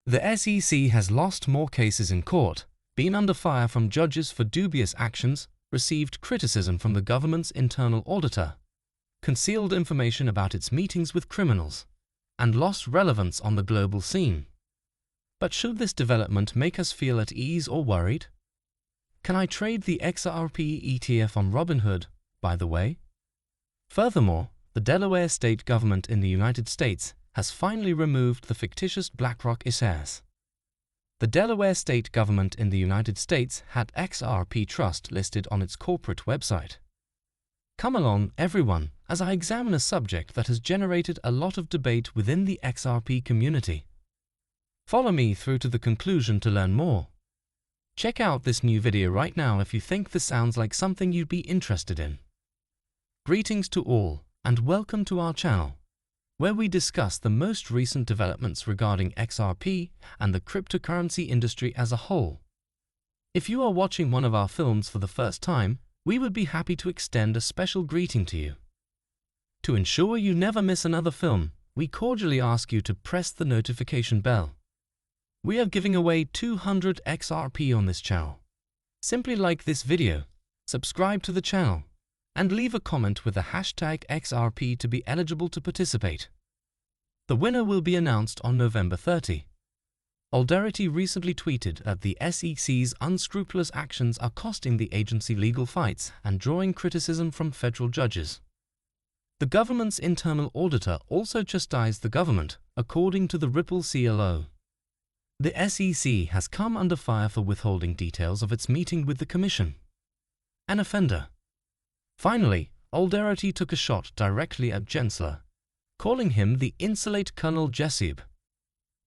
The SEC has lost more cases in court, been under fire from judges for dubious actions, received criticism from the government's internal auditor, concealed information about its meetings with criminals, and lost relevance on the global scene. But should this development make us feel at ease or worried? Can I trade the XRP ETF on Robinhood, by the way? Furthermore, the Delaware state government in the United States has finally removed the fictitious BlackRock shares. The Delaware state government in the United States had XRP Trust listed on its corporate website. Come along, everyone, as I examine a subject that has generated a lot of debate within the XRP community. Follow me through to the conclusion to learn more. Check out this new video right now if you think this sounds like something you'd be interested in. Greetings to all, and welcome to our channel, where we discuss the most recent developments regarding XRP and the cryptocurrency industry as a whole. If you are watching one of our films for the first time, we would be happy to extend a special greeting to you. To ensure you never miss another film, we cordially ask you to press the notification bell. We are giving away 200 XRP on this channel. Simply like this video, subscribe to the channel, and leave a comment with the hashtag XRP to be eligible to participate. The winner will be announced on November 30. Alderity recently tweeted that the SEC's unscrupulous actions are costing the agency legal fights and drawing criticism from federal judges. The government's internal auditor also chastised the government, according to the Ripple CLO. The SEC has come under fire for withholding details of its meeting with the Commission. An offender. Finally, Alderity took a shot directly at Gensler, calling him the insolent Colonel Jessup,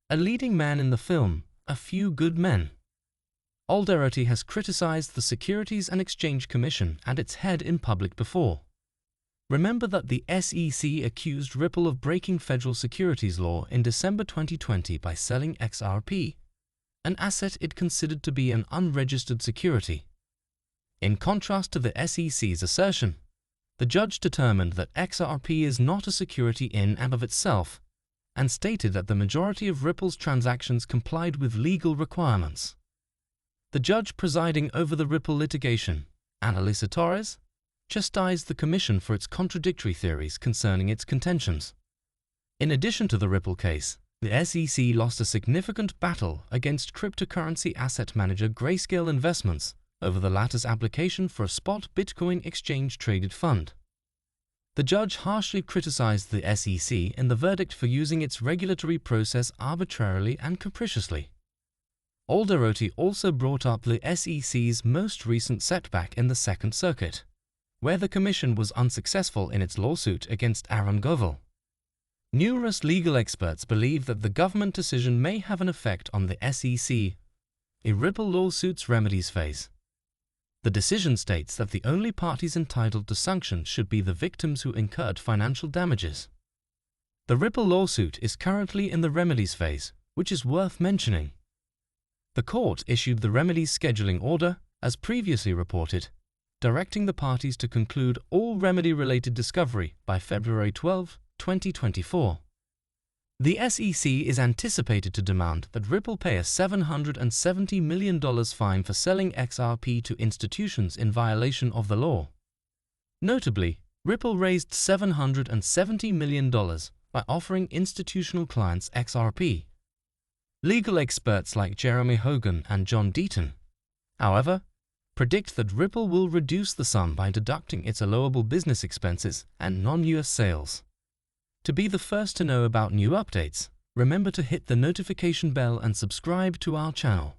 a leading man in the film A Few Good Men. Alderity has criticized the Securities and Exchange Commission and its head in public before. Remember that the SEC accused Ripple of breaking federal securities law in December 2020 by selling XRP, an asset it considered to be an unregistered security. In contrast to the SEC's assertion, the judge determined that XRP is not a security in and of itself and stated that the majority of Ripple's transactions complied with legal requirements. The judge presiding over the Ripple litigation, Annalisa Torres, chastised the Commission for its contradictory theories concerning its contentions. In addition to the Ripple case, the SEC lost a significant battle against cryptocurrency asset manager Grayscale Investments over the latter's application for a spot Bitcoin exchange-traded fund. The judge harshly criticized the SEC in the verdict for using its regulatory process arbitrarily and capriciously. Alderity also brought up the SEC's most recent setback in the Second Circuit, where the Commission was unsuccessful in its lawsuit against Aaron Govil. Numerous legal experts believe that the government decision may have an effect on the SEC, a Ripple lawsuit's remedies phase. The decision states that the only parties entitled to sanctions should be the victims who incurred financial damages. The Ripple lawsuit is currently in the remedies phase, which is worth mentioning. The court issued the remedies scheduling order, as previously reported, directing the parties to conclude all remedy-related discovery by February 12, 2024. The SEC is anticipated to demand that Ripple pay a $770 million fine for selling XRP to institutions in violation of the law. Notably, Ripple raised $770 million by offering institutional clients XRP. Legal experts like Jeremy Hogan and John Deaton, however, predict that Ripple will reduce the sum by deducting its allowable business expenses and non-US sales. To be the first to know about new updates, remember to hit the notification bell and subscribe to our channel.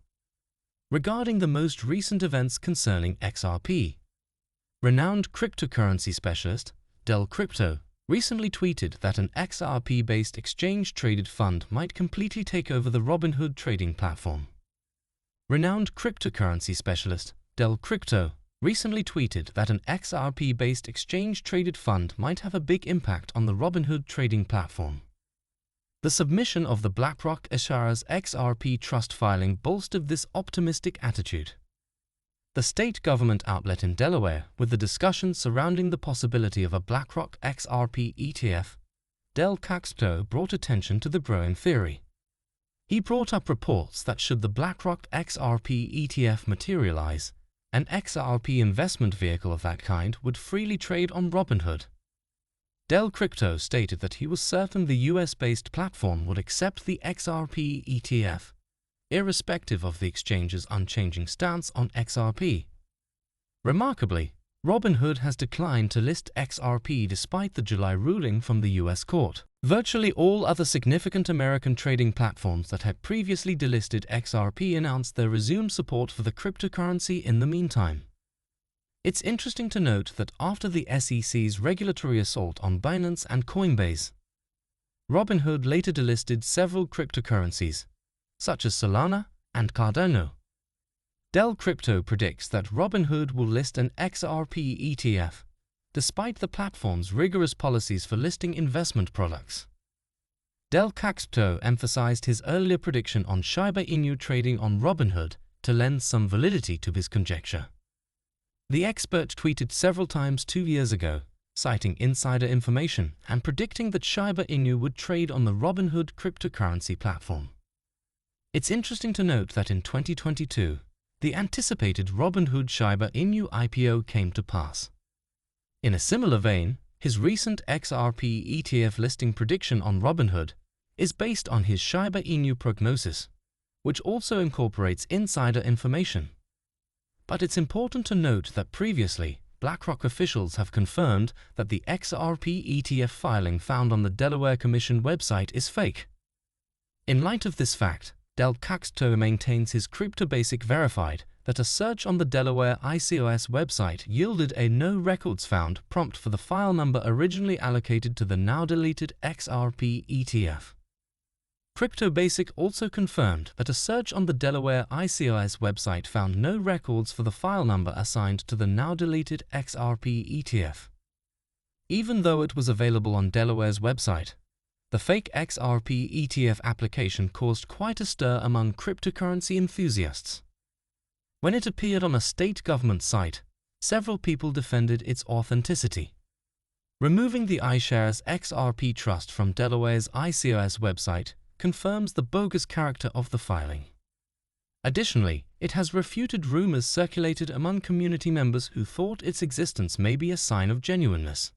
Regarding the most recent events concerning XRP, renowned cryptocurrency specialist Del Crypto recently tweeted that an XRP-based exchange-traded fund might completely take over the Robinhood trading platform. Renowned cryptocurrency specialist Del Crypto recently tweeted that an XRP-based exchange-traded fund might have a big impact on the Robinhood trading platform. The submission of the BlackRock shares XRP trust filing bolstered this optimistic attitude. The state government outlet in Delaware, with the discussions surrounding the possibility of a BlackRock XRP ETF, Del Crypto brought attention to the growing theory. He brought up reports that should the BlackRock XRP ETF materialize, an XRP investment vehicle of that kind would freely trade on Robinhood. Dell Crypto stated that he was certain the US-based platform would accept the XRP ETF, irrespective of the exchange's unchanging stance on XRP. Remarkably, Robinhood has declined to list XRP despite the July ruling from the US court. Virtually all other significant American trading platforms that had previously delisted XRP announced their resumed support for the cryptocurrency in the meantime. It's interesting to note that after the SEC's regulatory assault on Binance and Coinbase, Robinhood later delisted several cryptocurrencies, such as Solana and Cardano. Dell Crypto predicts that Robinhood will list an XRP ETF, despite the platform's rigorous policies for listing investment products. Dell Crypto emphasized his earlier prediction on Shiba Inu trading on Robinhood to lend some validity to his conjecture. The expert tweeted several times 2 years ago, citing insider information and predicting that Shiba Inu would trade on the Robinhood cryptocurrency platform. It's interesting to note that in 2022, the anticipated Robinhood Shiba Inu IPO came to pass. In a similar vein, his recent XRP ETF listing prediction on Robinhood is based on his Shiba Inu prognosis, which also incorporates insider information. But it's important to note that previously, BlackRock officials have confirmed that the XRP ETF filing found on the Delaware Commission website is fake. In light of this fact, Dell Crypto maintains his CryptoBasic verified that a search on the Delaware ICOS website yielded a no records found prompt for the file number originally allocated to the now-deleted XRP ETF. CryptoBasic also confirmed that a search on the Delaware ICOS website found no records for the file number assigned to the now-deleted XRP ETF. Even though it was available on Delaware's website, the fake XRP ETF application caused quite a stir among cryptocurrency enthusiasts. When it appeared on a state government site, several people defended its authenticity. Removing the iShares XRP Trust from Delaware's ICOS website confirms the bogus character of the filing. Additionally, it has refuted rumors circulated among community members who thought its existence may be a sign of genuineness.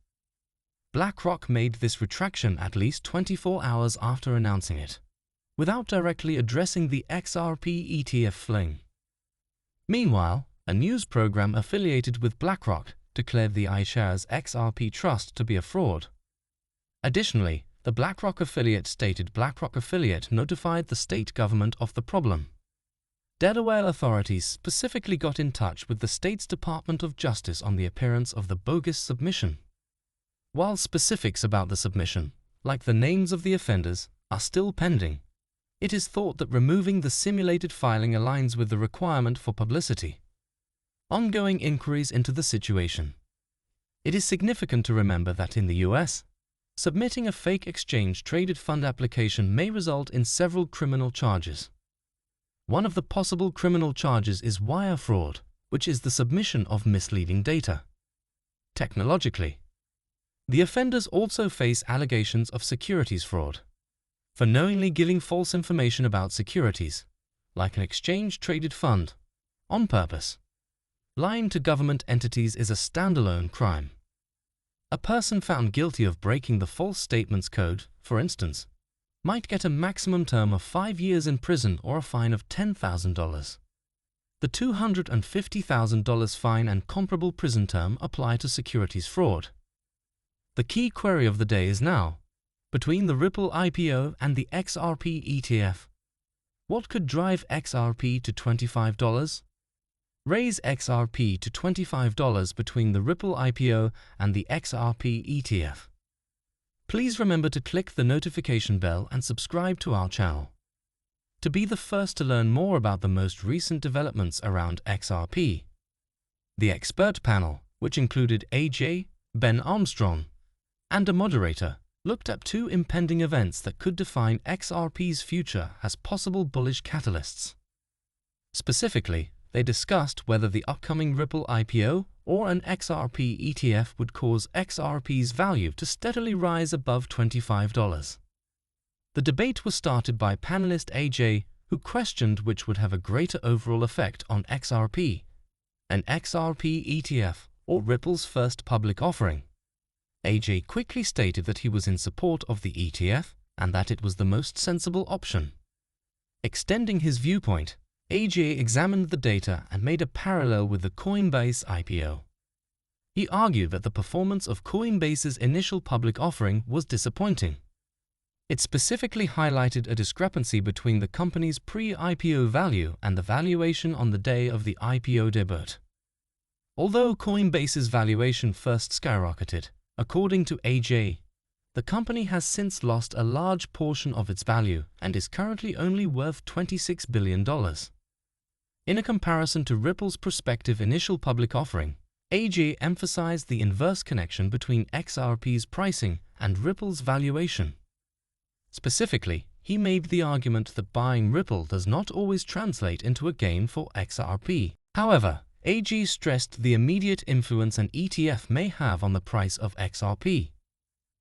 BlackRock made this retraction at least 24 hours after announcing it, without directly addressing the XRP ETF fling. Meanwhile, a news program affiliated with BlackRock declared the iShares XRP Trust to be a fraud. Additionally, the BlackRock affiliate stated BlackRock affiliate notified the state government of the problem. Delaware authorities specifically got in touch with the state's Department of Justice on the appearance of the bogus submission. While specifics about the submission, like the names of the offenders, are still pending, it is thought that removing the simulated filing aligns with the requirement for publicity. Ongoing inquiries into the situation. It is significant to remember that in the US, submitting a fake exchange-traded fund application may result in several criminal charges. One of the possible criminal charges is wire fraud, which is the submission of misleading data. Technologically, the offenders also face allegations of securities fraud for knowingly giving false information about securities, like an exchange-traded fund, on purpose. Lying to government entities is a standalone crime. A person found guilty of breaking the false statements code, for instance, might get a maximum term of 5 years in prison or a fine of $10,000. The $250,000 fine and comparable prison term apply to securities fraud. The key query of the day is now, between the Ripple IPO and the XRP ETF, what could drive XRP to $25? Raise XRP to $25 between the Ripple IPO and the XRP ETF. Please remember to click the notification bell and subscribe to our channel to be the first to learn more about the most recent developments around XRP. The expert panel, which included AJ, Ben Armstrong, and a moderator, looked at 2 impending events that could define XRP's future as possible bullish catalysts. Specifically, they discussed whether the upcoming Ripple IPO or an XRP ETF would cause XRP's value to steadily rise above $25. The debate was started by panelist AJ, who questioned which would have a greater overall effect on XRP, an XRP ETF, or Ripple's first public offering. AJ quickly stated that he was in support of the ETF and that it was the most sensible option. Extending his viewpoint, AJ examined the data and made a parallel with the Coinbase IPO. He argued that the performance of Coinbase's initial public offering was disappointing. It specifically highlighted a discrepancy between the company's pre-IPO value and the valuation on the day of the IPO debut. Although Coinbase's valuation first skyrocketed, according to AJ, the company has since lost a large portion of its value and is currently only worth $26 billion. In a comparison to Ripple's prospective initial public offering, AJ emphasized the inverse connection between XRP's pricing and Ripple's valuation. Specifically, he made the argument that buying Ripple does not always translate into a gain for XRP. However, AJ stressed the immediate influence an ETF may have on the price of XRP.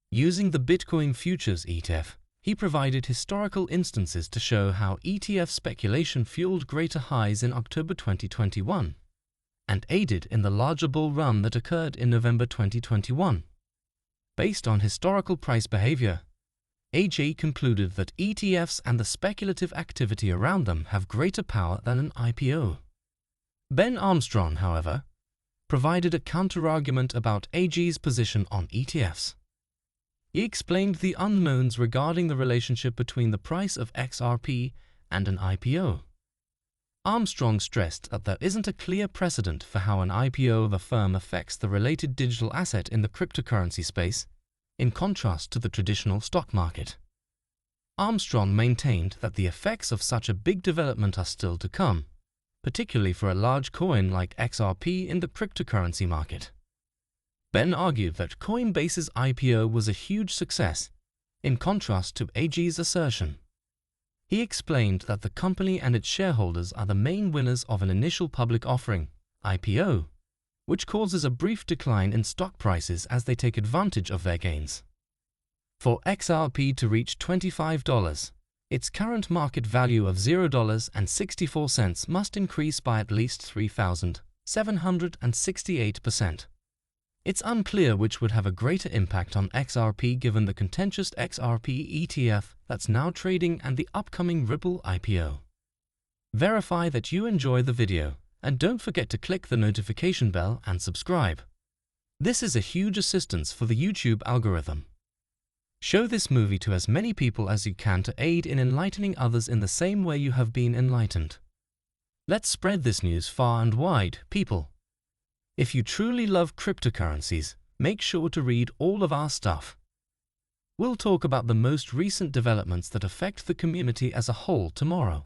Using the Bitcoin Futures ETF, he provided historical instances to show how ETF speculation fueled greater highs in October 2021 and aided in the larger bull run that occurred in November 2021. Based on historical price behavior, AJ concluded that ETFs and the speculative activity around them have greater power than an IPO. Ben Armstrong, however, provided a counterargument about AJ's position on ETFs. He explained the unknowns regarding the relationship between the price of XRP and an IPO. Armstrong stressed that there isn't a clear precedent for how an IPO of a firm affects the related digital asset in the cryptocurrency space, in contrast to the traditional stock market. Armstrong maintained that the effects of such a big development are still to come, particularly for a large coin like XRP in the cryptocurrency market. Ben argued that Coinbase's IPO was a huge success, in contrast to AJ's assertion. He explained that the company and its shareholders are the main winners of an initial public offering, IPO, which causes a brief decline in stock prices as they take advantage of their gains. For XRP to reach $25, its current market value of $0.64 must increase by at least 3,768%. It's unclear which would have a greater impact on XRP given the contentious XRP ETF that's now trading and the upcoming Ripple IPO. Verify that you enjoy the video and don't forget to click the notification bell and subscribe. This is a huge assistance for the YouTube algorithm. Show this movie to as many people as you can to aid in enlightening others in the same way you have been enlightened. Let's spread this news far and wide, people. If you truly love cryptocurrencies, make sure to read all of our stuff. We'll talk about the most recent developments that affect the community as a whole tomorrow.